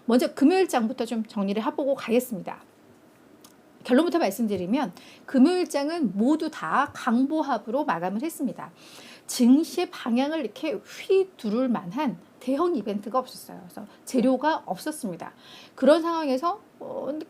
먼저 금요일장부터 좀 정리를 해보고 가겠습니다. 결론부터 말씀드리면 금요일장은 모두 다 강보합으로 마감을 했습니다. 증시의 방향을 이렇게 휘두를 만한 대형 이벤트가 없었어요. 그래서 재료가 없었습니다. 그런 상황에서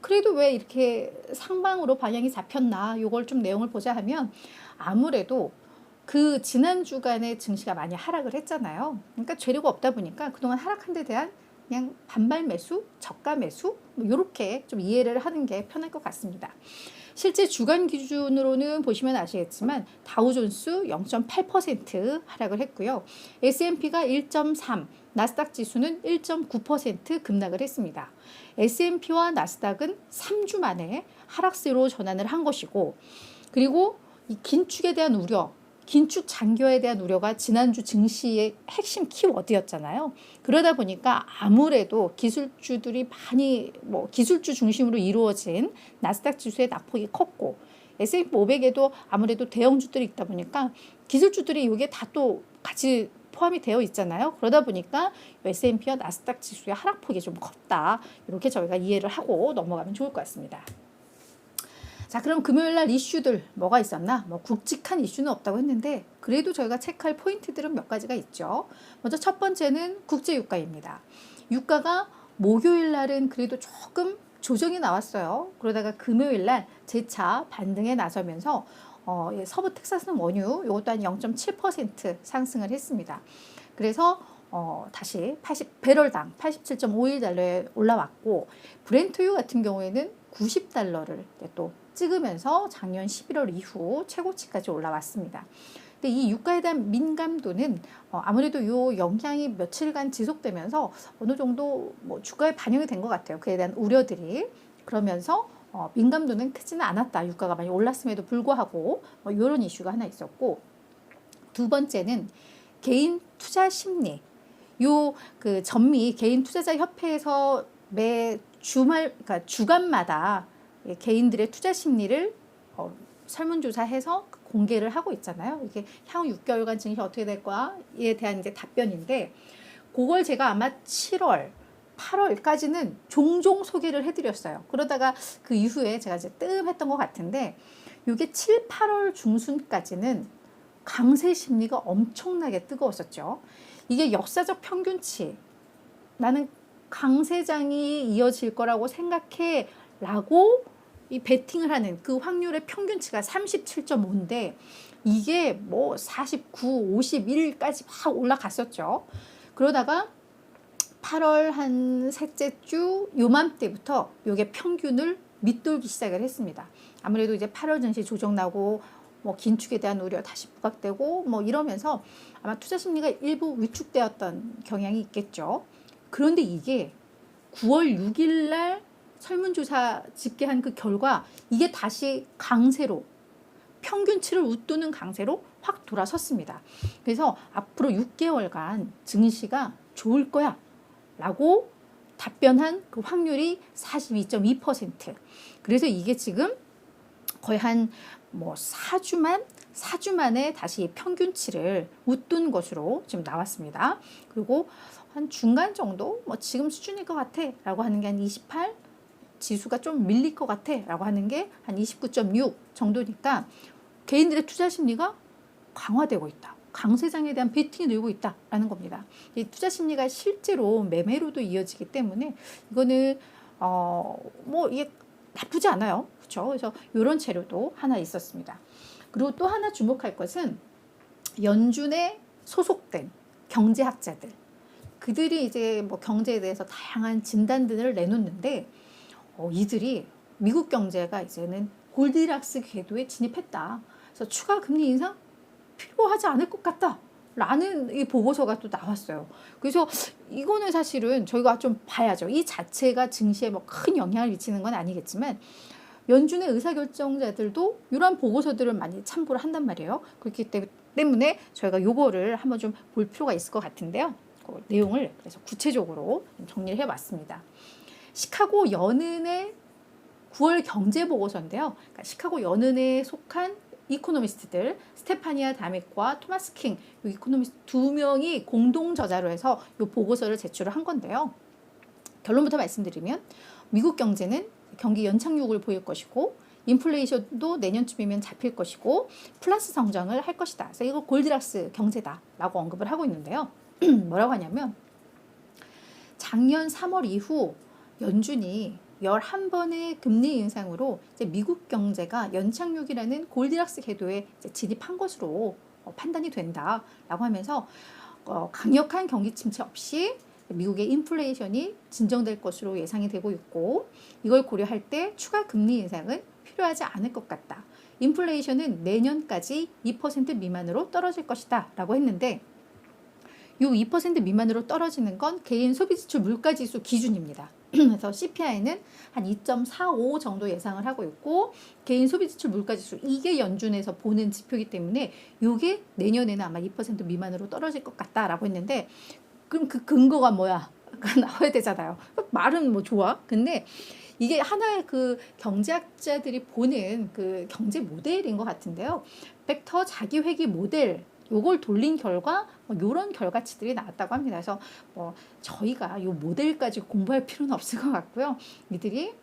그래도 왜 이렇게 상방으로 방향이 잡혔나, 이걸 좀 내용을 보자 하면 아무래도 그 지난 주간에 증시가 많이 하락을 했잖아요. 그러니까 재료가 없다 보니까 그동안 하락한 데 대한 그냥 반발 매수, 저가 매수 뭐 이렇게 좀 이해를 하는 게 편할 것 같습니다. 실제 주간 기준으로는 보시면 아시겠지만 다우존스 0.8% 하락을 했고요. S&P가 1.3, 나스닥 지수는 1.9% 급락을 했습니다. S&P와 나스닥은 3주 만에 하락세로 전환을 한 것이고, 그리고 이 긴축에 대한 우려, 긴축 장기화에 대한 우려가 지난주 증시의 핵심 키워드였잖아요. 그러다 보니까 아무래도 기술주들이 많이 기술주 중심으로 이루어진 나스닥 지수의 낙폭이 컸고, S&P 500에도 아무래도 대형주들이 있다 보니까 기술주들이 이게 다 또 같이 포함이 되어 있잖아요. 그러다 보니까 S&P와 나스닥 지수의 하락폭이 좀 컸다. 이렇게 저희가 이해를 하고 넘어가면 좋을 것 같습니다. 자, 그럼 금요일날 이슈들 뭐가 있었나? 굵직한 이슈는 없다고 했는데 그래도 저희가 체크할 포인트들은 몇 가지가 있죠. 먼저 첫 번째는 국제유가입니다. 유가가 목요일날은 그래도 조금 조정이 나왔어요. 그러다가 금요일날 재차 반등에 나서면서 서부 텍사스 원유 이것도 한 0.7% 상승을 했습니다. 그래서 다시 배럴당 87.51달러에 올라왔고, 브렌트유 같은 경우에는 90달러를 또 찍으면서 작년 11월 이후 최고치까지 올라왔습니다. 근데 이 유가에 대한 민감도는 아무래도 요 영향이 며칠간 지속되면서 어느 정도 주가에 반영이 된 것 같아요. 그에 대한 우려들이. 그러면서 민감도는 크지는 않았다. 유가가 많이 올랐음에도 불구하고 이런 이슈가 하나 있었고, 두 번째는 개인 투자 심리. 그 전미 개인 투자자 협회에서 매 주말, 그러니까 주간마다 개인들의 투자 심리를 설문조사해서 공개를 하고 있잖아요. 이게 향후 6개월간 증시 어떻게 될 거야에 대한 이제 답변인데, 그걸 제가 아마 7월, 8월까지는 종종 소개를 해드렸어요. 그러다가 그 이후에 제가 이제 뜸했던 것 같은데, 이게 7, 8월 중순까지는 강세 심리가 엄청나게 뜨거웠었죠. 이게 역사적 평균치, 나는 강세장이 이어질 거라고 생각해 라고 이 베팅을 하는 그 확률의 평균치가 37.5인데 이게 49, 51까지 막 올라갔었죠. 그러다가 8월 한 셋째 주 요맘때부터 이게 평균을 밑돌기 시작을 했습니다. 아무래도 이제 8월 증시 조정 나고 긴축에 대한 우려 다시 부각되고 이러면서 아마 투자 심리가 일부 위축되었던 경향이 있겠죠. 그런데 이게 9월 6일 날 설문조사 집계한 그 결과 이게 다시 강세로, 평균치를 웃도는 강세로 확 돌아섰습니다. 그래서 앞으로 6개월간 증시가 좋을 거야 라고 답변한 그 확률이 42.2%. 그래서 이게 지금 거의 한 4주 만에 다시 평균치를 웃돈 것으로 지금 나왔습니다. 그리고 한 중간 정도 지금 수준일 것 같아 라고 하는 게 한 28, 지수가 좀 밀릴 것 같아 라고 하는 게 한 29.6 정도니까 개인들의 투자 심리가 강화되고 있다. 강세장에 대한 베팅이 늘고 있다라는 겁니다. 이 투자 심리가 실제로 매매로도 이어지기 때문에 이거는 이게 나쁘지 않아요. 그렇죠? 그래서 이런 재료도 하나 있었습니다. 그리고 또 하나 주목할 것은 연준에 소속된 경제학자들. 그들이 이제 경제에 대해서 다양한 진단들을 내놓는데 이들이 미국 경제가 이제는 골디락스 궤도에 진입했다. 그래서 추가 금리 인상 필요하지 않을 것 같다. 라는 이 보고서가 또 나왔어요. 그래서 이거는 사실은 저희가 좀 봐야죠. 이 자체가 증시에 큰 영향을 미치는 건 아니겠지만 연준의 의사결정자들도 이러한 보고서들을 많이 참고를 한단 말이에요. 그렇기 때문에 저희가 요거를 한번 좀 볼 필요가 있을 것 같은데요. 그 내용을 그래서 구체적으로 정리를 해봤습니다. 시카고 연은의 9월 경제보고서인데요. 그러니까 시카고 연은에 속한 이코노미스트들 스테파니아 다메과 토마스 킹 이코노미스트 두 명이 공동 저자로 해서 이 보고서를 제출을 한 건데요. 결론부터 말씀드리면 미국 경제는 경기 연착륙을 보일 것이고 인플레이션도 내년쯤이면 잡힐 것이고 플러스 성장을 할 것이다. 그래서 이거 골디락스 경제다라고 언급을 하고 있는데요. 뭐라고 하냐면 작년 3월 이후 연준이 11번의 금리 인상으로 이제 미국 경제가 연착륙이라는 골디락스 궤도에 진입한 것으로 판단이 된다라고 하면서 강력한 경기 침체 없이 미국의 인플레이션이 진정될 것으로 예상이 되고 있고 이걸 고려할 때 추가 금리 인상은 필요하지 않을 것 같다. 인플레이션은 내년까지 2% 미만으로 떨어질 것이다 라고 했는데 이 2% 미만으로 떨어지는 건 개인 소비지출 물가지수 기준입니다. 그래서 CPI는 한 2.45 정도 예상을 하고 있고 개인 소비지출 물가지수 이게 연준에서 보는 지표이기 때문에 이게 내년에는 아마 2% 미만으로 떨어질 것 같다라고 했는데 그럼 그 근거가 뭐야? 나와야 되잖아요. 말은 뭐 좋아. 근데 이게 하나의 그 경제학자들이 보는 그 경제 모델인 것 같은데요. 벡터 자기회귀 모델 요걸 돌린 결과 이런 결과치들이 나왔다고 합니다. 그래서 뭐 저희가 이 모델까지 공부할 필요는 없을 것 같고요. 이들이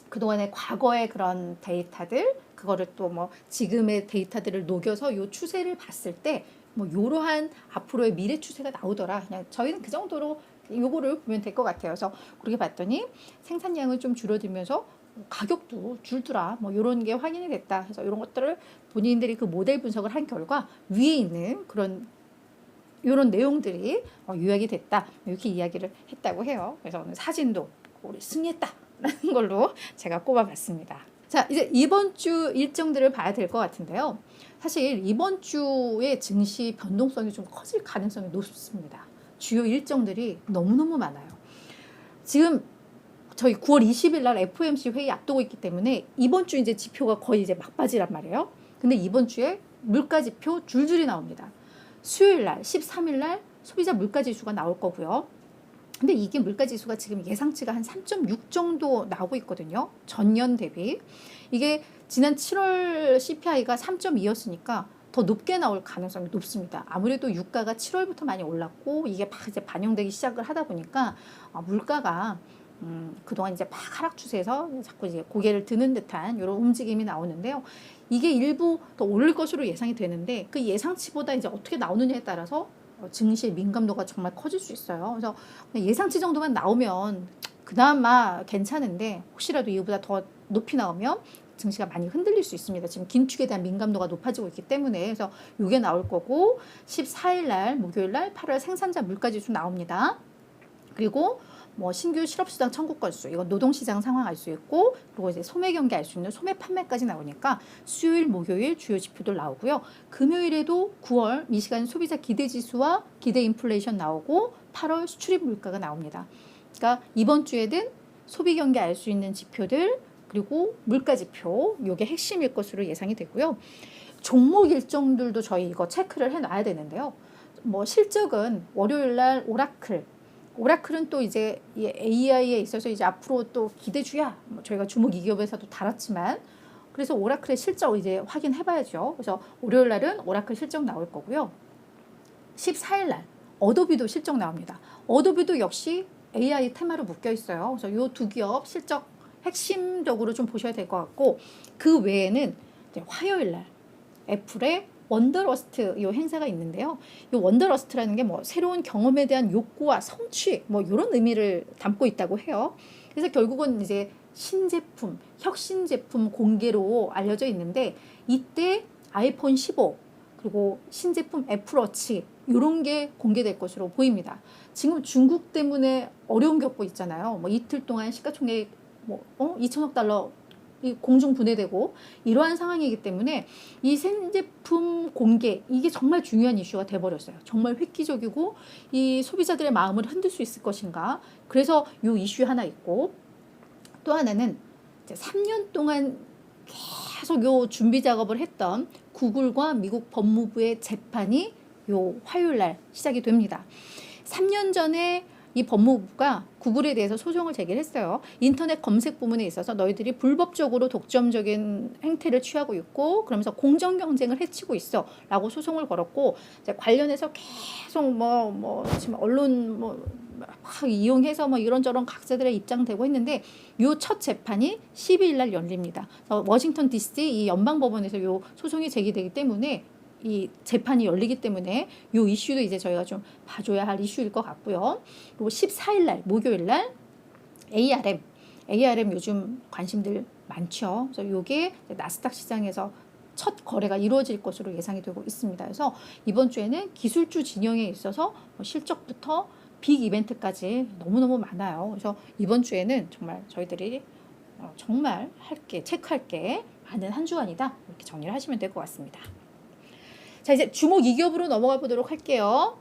그동안의 과거의 그런 데이터들 그거를 또 뭐 지금의 데이터들을 녹여서 이 추세를 봤을 때 뭐 이러한 앞으로의 미래 추세가 나오더라. 그냥 저희는 그 정도로 요거를 보면 될 것 같아요. 그래서 그렇게 봤더니 생산량은 좀 줄어들면서 가격도 줄더라. 뭐 이런 게 확인이 됐다. 그래서 이런 것들을 본인들이 그 모델 분석을 한 결과 위에 있는 그런 이런 내용들이 요약이 됐다. 이렇게 이야기를 했다고 해요. 그래서 오늘 사진도 우리 승리했다라는 걸로 제가 꼽아봤습니다. 자, 이제 이번 주 일정들을 봐야 될 것 같은데요. 사실 이번 주의 증시 변동성이 좀 커질 가능성이 높습니다. 주요 일정들이 너무너무 많아요. 지금 저희 9월 20일 날 FOMC 회의 앞두고 있기 때문에 이번 주 이제 지표가 거의 이제 막바지란 말이에요. 근데 이번 주에 물가 지표 줄줄이 나옵니다. 수요일 날 13일 날 소비자 물가 지수가 나올 거고요. 근데 이게 물가 지수가 지금 예상치가 한 3.6 정도 나오고 있거든요. 전년 대비. 이게 지난 7월 CPI가 3.2였으니까 더 높게 나올 가능성이 높습니다. 아무래도 유가가 7월부터 많이 올랐고 이게 막 이제 반영되기 시작을 하다 보니까 물가가 그동안 이제 막 하락 추세에서 자꾸 이제 고개를 드는 듯한 이런 움직임이 나오는데요. 이게 일부 더 오를 것으로 예상이 되는데 그 예상치보다 이제 어떻게 나오느냐에 따라서 증시의 민감도가 정말 커질 수 있어요. 그래서 예상치 정도만 나오면 그나마 괜찮은데 혹시라도 이거보다 더 높이 나오면 증시가 많이 흔들릴 수 있습니다. 지금 긴축에 대한 민감도가 높아지고 있기 때문에 그래서 이게 나올 거고 14일 날 목요일 날 8월 생산자 물가지수 나옵니다. 그리고 뭐 신규 실업수당 청구 건수 이건 노동시장 상황 알 수 있고 그리고 이제 소매 경기 알 수 있는 소매 판매까지 나오니까 수요일 목요일 주요 지표들 나오고요. 금요일에도 9월 미시간 소비자 기대지수와 기대 인플레이션 나오고 8월 수출입 물가가 나옵니다. 그러니까 이번 주에는 소비 경기 알 수 있는 지표들 그리고 물가 지표 요게 핵심일 것으로 예상이 되고요. 종목 일정들도 저희 이거 체크를 해놔야 되는데요. 뭐 실적은 월요일 날 오라클은 또 이제 AI에 있어서 이제 앞으로 또 기대주야. 뭐 저희가 주목 이 기업에서도 다뤘지만 그래서 오라클의 실적 이제 확인해봐야죠. 그래서 월요일 날은 오라클 실적 나올 거고요. 14일 날 어도비도 실적 나옵니다. 어도비도 역시 AI 테마로 묶여 있어요. 그래서 이 두 기업 실적 핵심적으로 좀 보셔야 될 것 같고 그 외에는 이제 화요일 날 애플의 원더러스트 이 행사가 있는데요. 이 원더러스트라는 게 뭐 새로운 경험에 대한 욕구와 성취 뭐 이런 의미를 담고 있다고 해요. 그래서 결국은 이제 신제품, 혁신 제품 공개로 알려져 있는데 이때 아이폰 15 그리고 신제품 애플워치 이런 게 공개될 것으로 보입니다. 지금 중국 때문에 어려움 겪고 있잖아요. 뭐 이틀 동안 시가총액 뭐 2천억 달러 공중 분해되고 이러한 상황이기 때문에 이 신제품 공개 이게 정말 중요한 이슈가 돼버렸어요. 정말 획기적이고 이 소비자들의 마음을 흔들 수 있을 것인가. 그래서 이 이슈 하나 있고 또 하나는 이제 3년 동안 계속 요 준비 작업을 했던 구글과 미국 법무부의 재판이 요 화요일 날 시작이 됩니다. 3년 전에 이 법무부가 구글에 대해서 소송을 제기했어요. 인터넷 검색 부문에 있어서 너희들이 불법적으로 독점적인 행태를 취하고 있고 그러면서 공정 경쟁을 해치고 있어라고 소송을 걸었고 이제 관련해서 계속 지금 언론 막 이용해서 뭐 이런저런 각자들의 입장되고 했는데 요 첫 재판이 12일 날 열립니다. 워싱턴 DC 이 연방법원에서 요 소송이 제기되기 때문에 이 재판이 열리기 때문에 요 이슈도 이제 저희가 좀 봐줘야 할 이슈일 것 같고요. 그리고 14일 날 목요일 날 ARM 요즘 관심들 많죠. 그래서 요게 나스닥 시장에서 첫 거래가 이루어질 것으로 예상이 되고 있습니다. 그래서 이번 주에는 기술주 진영에 있어서 실적부터 빅 이벤트까지 너무너무 많아요. 그래서 이번 주에는 정말 저희들이 정말 체크할 게 많은 한 주간이다. 이렇게 정리를 하시면 될 것 같습니다. 자, 이제 주목 2기업으로 넘어가 보도록 할게요.